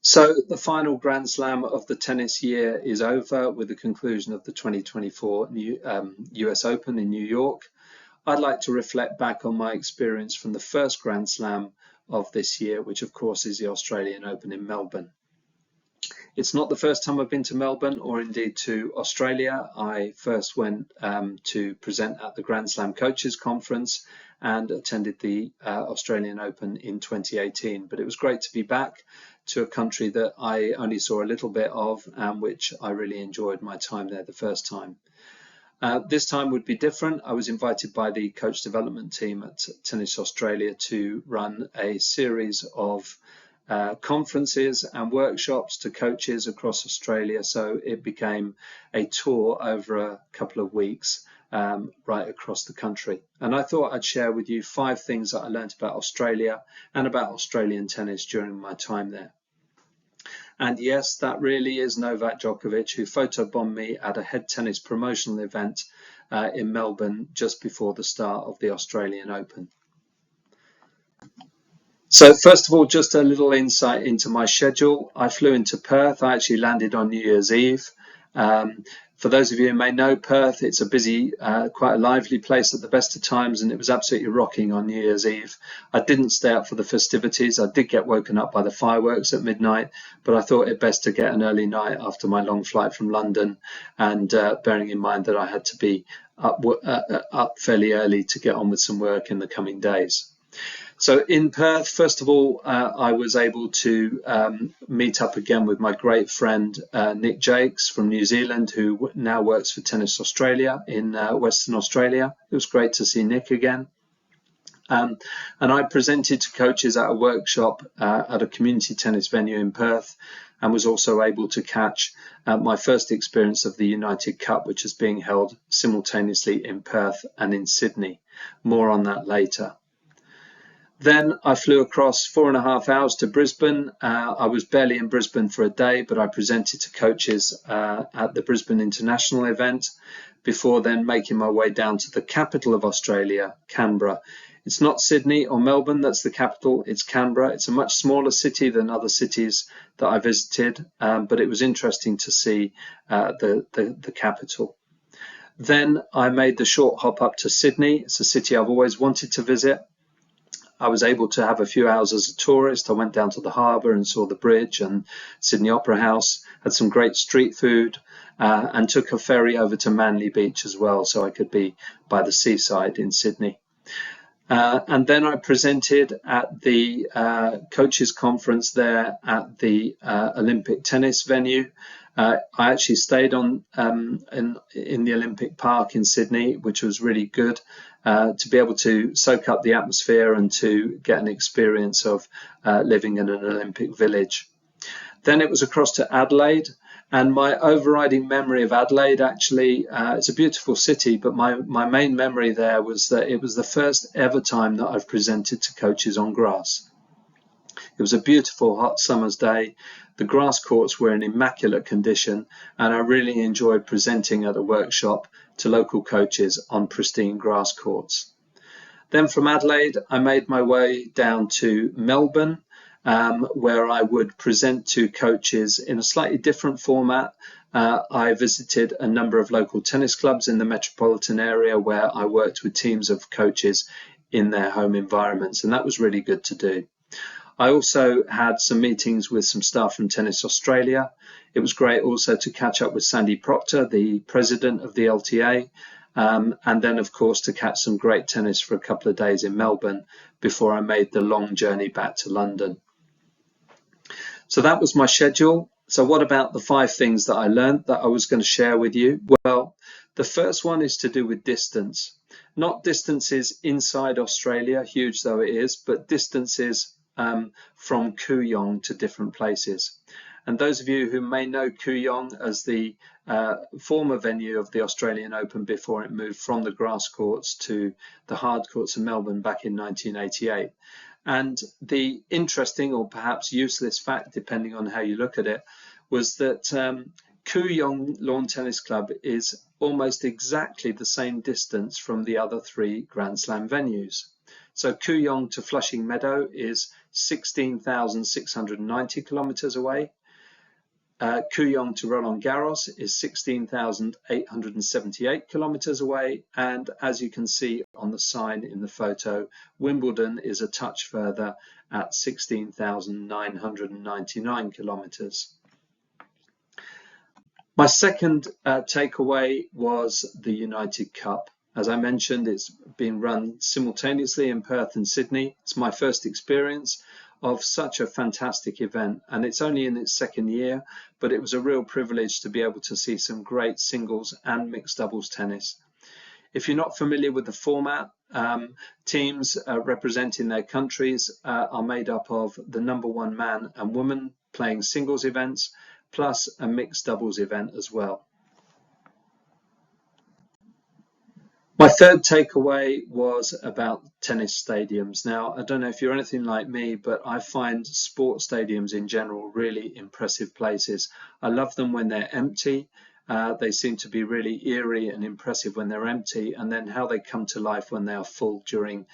So the final Grand Slam of the tennis year is over with the conclusion of the 2024 US Open in New York. I'd like to reflect back on my experience from the first Grand Slam of this year, which of course is the Australian Open in Melbourne. It's not the first time I've been to Melbourne or indeed to Australia. I first went to present at the Grand Slam Coaches Conference and attended the Australian Open in 2018. But it was great to be back to a country that I only saw a little bit of and which I really enjoyed my time there the first time. This time would be different. I was invited by the coach development team at Tennis Australia to run a series of conferences and workshops to coaches across Australia. So it became a tour over a couple of weeks right across the country. And I thought I'd share with you 5 things that I learned about Australia and about Australian tennis during my time there. And yes, that really is Novak Djokovic, who photobombed me at a head tennis promotional event in Melbourne just before the start of the Australian Open. So first of all, just a little insight into my schedule. I flew into Perth. I actually landed on New Year's Eve. For those of you who may know Perth, it's a busy, quite a lively place at the best of times, and it was absolutely rocking on New Year's Eve. I didn't stay up for the festivities. I did get woken up by the fireworks at midnight, but I thought it best to get an early night after my long flight from London, and bearing in mind that I had to be up fairly early to get on with some work in the coming days. So in Perth, first of all, I was able to meet up again with my great friend Nick Jakes from New Zealand, who now works for Tennis Australia in Western Australia. It was great to see Nick again. And I presented to coaches at a workshop at a community tennis venue in Perth, and was also able to catch my first experience of the United Cup, which is being held simultaneously in Perth and in Sydney. More on that later. Then I flew across 4.5 hours to Brisbane. I was barely in Brisbane for a day, but I presented to coaches at the Brisbane International event before then making my way down to the capital of Australia, Canberra. It's not Sydney or Melbourne that's the capital, it's Canberra. It's a much smaller city than other cities that I visited, but it was interesting to see the capital. Then I made the short hop up to Sydney. It's a city I've always wanted to visit. I was able to have a few hours as a tourist. I went down to the harbour and saw the bridge and Sydney Opera House, had some great street food, and took a ferry over to Manly Beach as well, so I could be by the seaside in Sydney. And then I presented at the coaches conference there at the Olympic tennis venue. I actually stayed in the Olympic Park in Sydney, which was really good to be able to soak up the atmosphere and to get an experience of living in an Olympic village. Then it was across to Adelaide, and my overriding memory of Adelaide, actually, it's a beautiful city, but my main memory there was that it was the first ever time that I've presented to coaches on grass. It was a beautiful hot summer's day. The grass courts were in immaculate condition, and I really enjoyed presenting at a workshop to local coaches on pristine grass courts. Then from Adelaide, I made my way down to Melbourne, where I would present to coaches in a slightly different format. I visited a number of local tennis clubs in the metropolitan area where I worked with teams of coaches in their home environments, and that was really good to do. I also had some meetings with some staff from Tennis Australia. It was great also to catch up with Sandy Proctor, the president of the LTA, and then of course to catch some great tennis for a couple of days in Melbourne before I made the long journey back to London. So that was my schedule. So what about the 5 things that I learned that I was going to share with you? Well, the first one is to do with distance. Not distances inside Australia, huge though it is, but distances from Kooyong to different places. And those of you who may know Kooyong as the former venue of the Australian Open before it moved from the grass courts to the hard courts of Melbourne back in 1988. And the interesting or perhaps useless fact, depending on how you look at it, was that Kooyong Lawn Tennis Club is almost exactly the same distance from the other 3 Grand Slam venues. So Kooyong to Flushing Meadow is 16,690 kilometers away. Kooyong to Roland Garros is 16,878 kilometers away, and as you can see on the sign in the photo, Wimbledon is a touch further at 16,999 kilometers. My second takeaway was the United Cup. As I mentioned, it's been run simultaneously in Perth and Sydney. It's my first experience of such a fantastic event, and it's only in its second year, but it was a real privilege to be able to see some great singles and mixed doubles tennis. If you're not familiar with the format, teams representing their countries are made up of the #1 man and woman playing singles events, plus a mixed doubles event as well. My third takeaway was about tennis stadiums. Now, I don't know if you're anything like me, but I find sports stadiums in general really impressive places. I love them when they're empty. They seem to be really eerie and impressive when they're empty, and then how they come to life when they are full during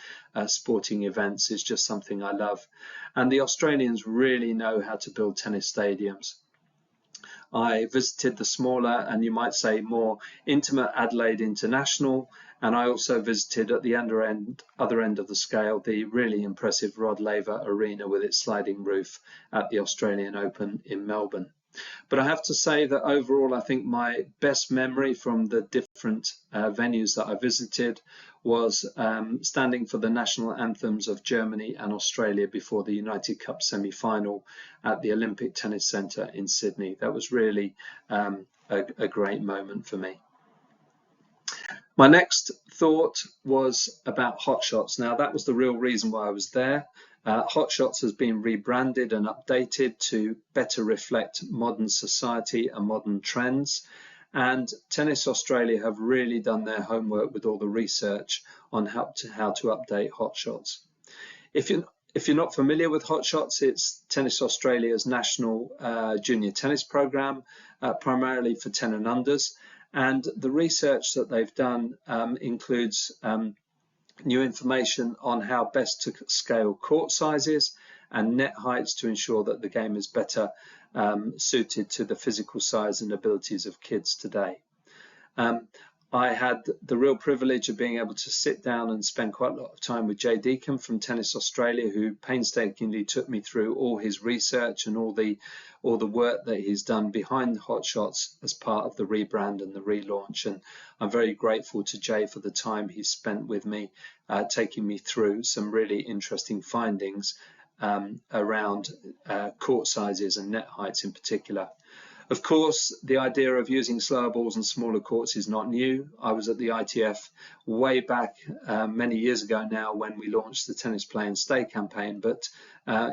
sporting events is just something I love. And the Australians really know how to build tennis stadiums. I visited the smaller and you might say more intimate Adelaide International, and I also visited at the other end of the scale the really impressive Rod Laver Arena with its sliding roof at the Australian Open in Melbourne. But I have to say that overall I think my best memory from the different venues that I visited was standing for the national anthems of Germany and Australia before the United Cup semi-final at the Olympic Tennis Centre in Sydney. That was really a great moment for me. My next thought was about Hot Shots. Now that was the real reason why I was there. Hot Shots has been rebranded and updated to better reflect modern society and modern trends. And Tennis Australia have really done their homework with all the research on how to update Hot Shots. If you're not familiar with Hot Shots, it's Tennis Australia's national junior tennis program, primarily for 10 and unders. And the research that they've done includes new information on how best to scale court sizes and net heights to ensure that the game is better suited to the physical size and abilities of kids today. I had the real privilege of being able to sit down and spend quite a lot of time with Jay Deacon from Tennis Australia, who painstakingly took me through all his research and all the work that he's done behind Hot Shots as part of the rebrand and the relaunch. And I'm very grateful to Jay for the time he spent with me, taking me through some really interesting findings around court sizes and net heights in particular. Of course, the idea of using slower balls and smaller courts is not new. I was at the ITF way back many years ago now when we launched the Tennis Play and Stay campaign, but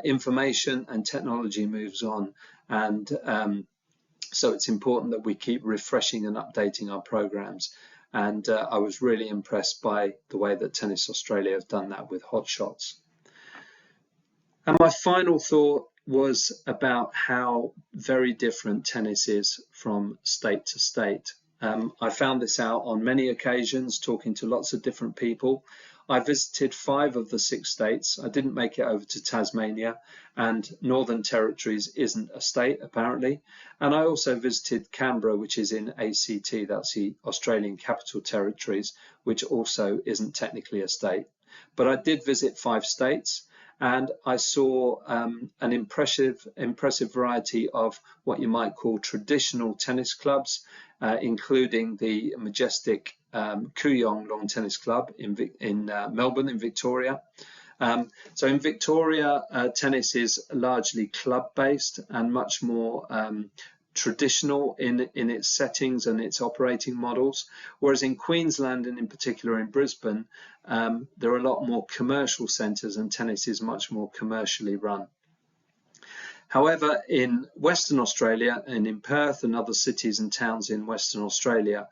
information and technology moves on, and so it's important that we keep refreshing and updating our programs. And I was really impressed by the way that Tennis Australia have done that with Hot Shots. And my final thought was about how very different tennis is from state to state. I found this out on many occasions talking to lots of different people. I visited 5 of the 6 states. I didn't make it over to Tasmania, and Northern Territories isn't a state apparently. And I also visited Canberra, which is in ACT, that's the Australian Capital Territories, which also isn't technically a state. But I did visit 5 states. And I saw an impressive variety of what you might call traditional tennis clubs, including the majestic Kooyong Lawn Tennis Club in Melbourne, in Victoria. So in Victoria, tennis is largely club-based and much more traditional in its settings and its operating models, whereas in Queensland and in particular in Brisbane, there are a lot more commercial centres and tennis is much more commercially run. However, in Western Australia and in Perth and other cities and towns in Western Australia,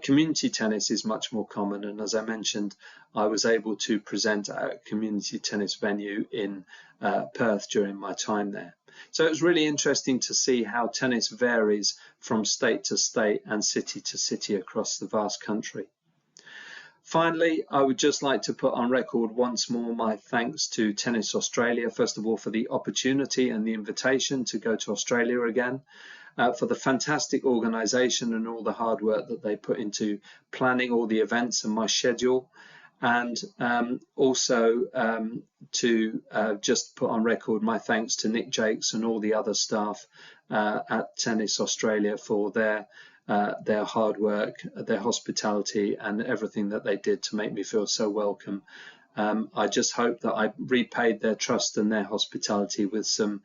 community tennis is much more common, and as I mentioned, I was able to present at a community tennis venue in Perth during my time there. So it was really interesting to see how tennis varies from state to state and city to city across the vast country. Finally, I would just like to put on record once more my thanks to Tennis Australia, first of all, for the opportunity and the invitation to go to Australia again, for the fantastic organisation and all the hard work that they put into planning all the events and my schedule. And also to just put on record my thanks to Nick Jakes and all the other staff at Tennis Australia for their hard work, their hospitality, and everything that they did to make me feel so welcome. I just hope that I repaid their trust and their hospitality with some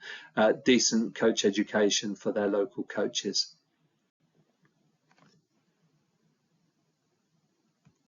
decent coach education for their local coaches.